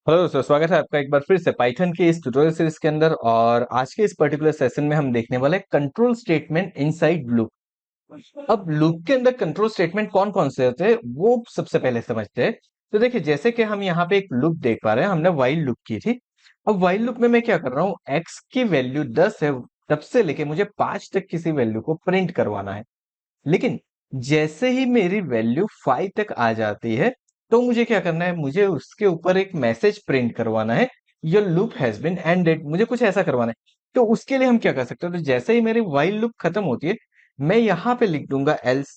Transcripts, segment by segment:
Hello दोस्तों, स्वागत है आपका एक बार फिर से पाइथन के इस ट्यूटोरियल सीरीज के अंदर। और आज के इस पर्टिकुलर सेशन में हम देखने वाले कंट्रोल स्टेटमेंट इनसाइड लूप। अब लूप के अंदर कंट्रोल स्टेटमेंट कौन कौन से होते हैं वो सबसे पहले समझते हैं। तो देखिए, जैसे कि हम यहाँ पे एक लूप देख पा रहे हैं, हमने व्हाइल लूप की थी। अब व्हाइल लूप में मैं क्या कर रहा हूँ, एक्स की वैल्यू 10 है, तब से लेके मुझे 5 तक किसी वैल्यू को प्रिंट करवाना है। लेकिन जैसे ही मेरी वैल्यू 5 तक आ जाती है, तो मुझे क्या करना है, मुझे उसके ऊपर एक मैसेज प्रिंट करवाना है, your loop has been ended. मुझे कुछ ऐसा करवाना है। तो उसके लिए हम क्या कर सकते हैं, तो जैसे ही मेरी व्हाइल लूप खत्म होती है, मैं यहाँ पे लिख दूंगा एल्स।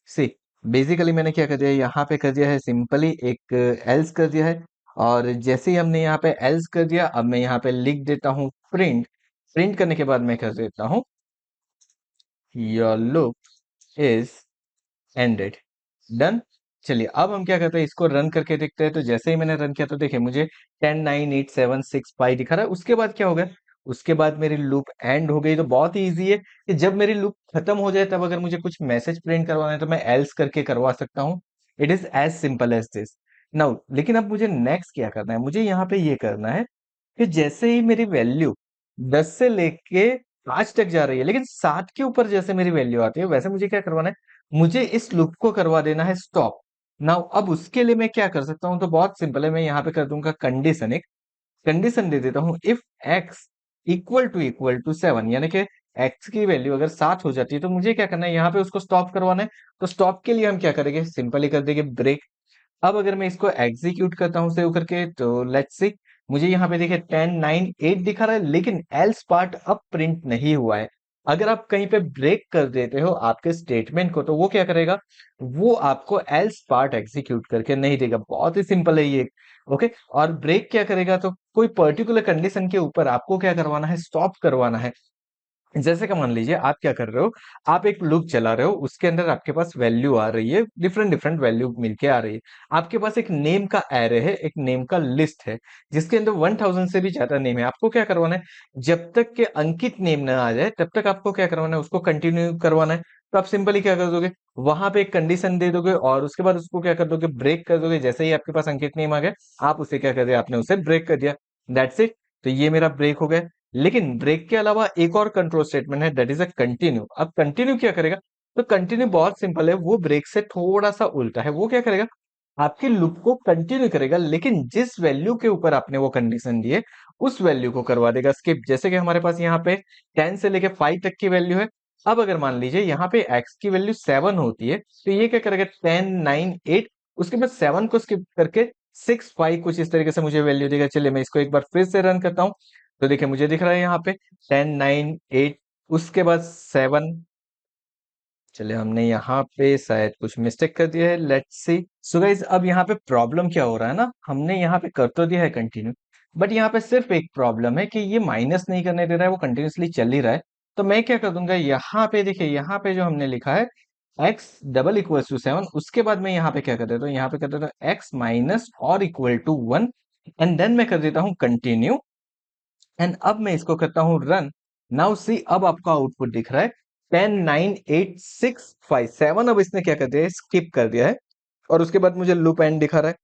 सी बेसिकली मैंने क्या कर दिया है, यहाँ पे कर दिया है सिंपली एक एल्स कर दिया है। और जैसे ही हमने यहाँ पे एल्स कर दिया, अब मैं यहाँ पे लिख देता हूँ प्रिंट। प्रिंट करने के बाद मैं कर देता हूँ your loop is ended. Done. चलिए, अब हम क्या करते हैं, इसको रन करके देखते हैं। तो जैसे ही मैंने रन किया, तो देखिए मुझे 10 9 8 7 6 5 दिखा रहा है। उसके बाद क्या हो गया, उसके बाद मेरी लूप एंड हो गई। तो बहुत ही ईजी है कि जब मेरी लूप खत्म हो जाए, तब अगर मुझे कुछ मैसेज प्रिंट करवाना है, तो मैं एल्स करके करवा सकता हूँ। It is as simple as this. Now लेकिन अब मुझे नेक्स्ट क्या करना है, मुझे यहाँ पे ये करना है कि जैसे ही मेरी वैल्यू 10 से लेके 5 तक जा रही है, लेकिन 7 के ऊपर जैसे मेरी वैल्यू आती है, वैसे मुझे क्या करवाना है, मुझे इस लूप को करवा देना है स्टॉप। नाउ अब उसके लिए मैं क्या कर सकता हूं, तो बहुत सिंपल है। मैं यहाँ पे कर दूंगा कंडीशन, एक कंडीशन दे देता हूं, इफ एक्स इक्वल टू 7, यानी कि एक्स की वैल्यू अगर 7 हो जाती है, तो मुझे क्या करना है, यहाँ पे उसको स्टॉप करवाना है। तो स्टॉप के लिए हम क्या करेंगे, सिंपली कर देंगे ब्रेक। अब अगर मैं इसको एग्जीक्यूट करता हूं सेव करके, तो लेट्स सी, मुझे यहाँ पे देखिए 10 9 8 दिखा रहा है, लेकिन एल्स पार्ट अब प्रिंट नहीं हुआ है। अगर आप कहीं पे ब्रेक कर देते हो आपके स्टेटमेंट को, तो वो क्या करेगा, वो आपको एल्स पार्ट एग्जीक्यूट करके नहीं देगा। बहुत ही सिंपल है ये। ओके। और ब्रेक क्या करेगा, तो कोई पर्टिकुलर कंडीशन के ऊपर आपको क्या करवाना है, स्टॉप करवाना है। जैसे कि मान लीजिए आप क्या कर रहे हो, आप एक लूप चला रहे हो, उसके अंदर आपके पास वैल्यू आ रही है, डिफरेंट डिफरेंट वैल्यू मिलके आ रही है। आपके पास एक नेम का एरे है, एक नेम का लिस्ट है, जिसके अंदर 1000 से भी ज्यादा नेम है। आपको क्या करवाना है, जब तक के अंकित नेम ना आ जाए, तब तक आपको क्या करवाना है, उसको कंटिन्यू करवाना है। तो आप सिंपली क्या कर दोगे, वहां पे एक कंडीशन दे दोगे, और उसके बाद उसको क्या कर दोगे, ब्रेक कर दोगे। जैसे ही आपके पास अंकित नेम आ गया, आप उसे क्या कर दिया, आपने उसे ब्रेक कर दिया। That's it. तो ये मेरा ब्रेक हो गया। लेकिन ब्रेक के अलावा एक और कंट्रोल स्टेटमेंट है, दैट इज अ कंटिन्यू। अब कंटिन्यू क्या करेगा, तो कंटिन्यू बहुत सिंपल है, वो ब्रेक से थोड़ा सा उल्टा है। वो क्या करेगा, आपके लूप को कंटिन्यू करेगा, लेकिन जिस वैल्यू के ऊपर आपने वो कंडीशन दी है, उस वैल्यू को करवा देगा स्किप। जैसे कि हमारे पास यहाँ पे 10 से लेके 5 तक की वैल्यू है। अब अगर मान लीजिए यहाँ पे x की वैल्यू 7 होती है, तो ये क्या करेगा, 10 9 8, उसके बाद 7 को स्किप करके 6 5 कुछ इस तरीके से मुझे वैल्यू देगा। चलिए मैं इसको एक बार फिर से रन करता हूँ। तो देखिए मुझे दिख रहा है यहाँ पे 10 9 8, उसके बाद 7। चलिए, हमने यहाँ पे शायद कुछ मिस्टेक कर दिया है, लेट्स सी। सो गाइस, अब यहाँ पे प्रॉब्लम क्या हो रहा है ना, हमने यहाँ पे कर तो दिया है कंटिन्यू, बट यहाँ पे सिर्फ एक प्रॉब्लम है कि ये माइनस नहीं करने दे रहा है, वो कंटिन्यूसली चल ही रहा है। तो मैं क्या कर दूंगा, यहाँ पे देखिए, यहाँ पे जो हमने लिखा है x डबल इक्वल टू 7, उसके बाद मैं यहाँ पे क्या कर देता हूँ, यहाँ पे कर देता हूँ x माइनस और इक्वल टू 1, एंड देन मैं कर देता हूँ कंटिन्यू। एंड अब मैं इसको करता हूं रन। नाउ सी, अब आपका आउटपुट दिख रहा है 10 9 8 6 5 7। अब इसने क्या कर दिया है, स्किप कर दिया है, और उसके बाद मुझे लूप एंड दिखा रहा है।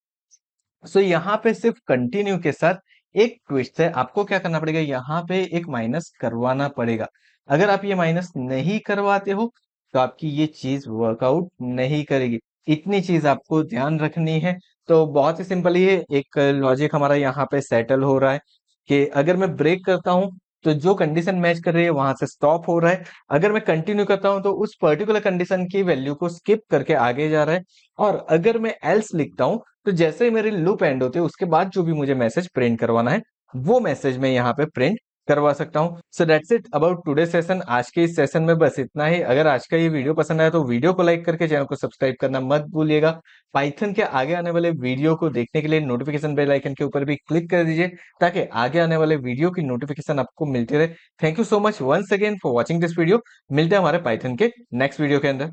सो यहाँ पे सिर्फ कंटिन्यू के साथ एक ट्विस्ट है, आपको क्या करना पड़ेगा, यहाँ पे एक माइनस करवाना पड़ेगा। अगर आप ये माइनस नहीं करवाते हो, तो आपकी ये चीज वर्कआउट नहीं करेगी। इतनी चीज आपको ध्यान रखनी है। तो बहुत ही सिंपल ही है, एक लॉजिक हमारा यहाँ पे सेटल हो रहा है कि अगर मैं ब्रेक करता हूं, तो जो कंडीशन मैच कर रही है वहां से स्टॉप हो रहा है। अगर मैं कंटिन्यू करता हूं, तो उस पर्टिकुलर कंडीशन की वैल्यू को स्किप करके आगे जा रहा है। और अगर मैं एल्स लिखता हूं, तो जैसे ही मेरी लूप एंड होती है, उसके बाद जो भी मुझे मैसेज प्रिंट करवाना है, वो मैसेज मैं यहाँ पे प्रिंट करवा सकता हूँ। So that's it about today session. आज के इस सेशन में बस इतना ही। अगर आज का ये वीडियो पसंद आया, तो वीडियो को लाइक करके चैनल को सब्सक्राइब करना मत भूलिएगा। पाइथन के आगे आने वाले वीडियो को देखने के लिए नोटिफिकेशन बेल आइकन के ऊपर भी क्लिक कर दीजिए, ताकि आगे आने वाले वीडियो की नोटिफिकेशन आपको मिलती रहे। Thank you so much once again for watching this video. मिलते हैं हमारे पाइथन के नेक्स्ट वीडियो के अंदर।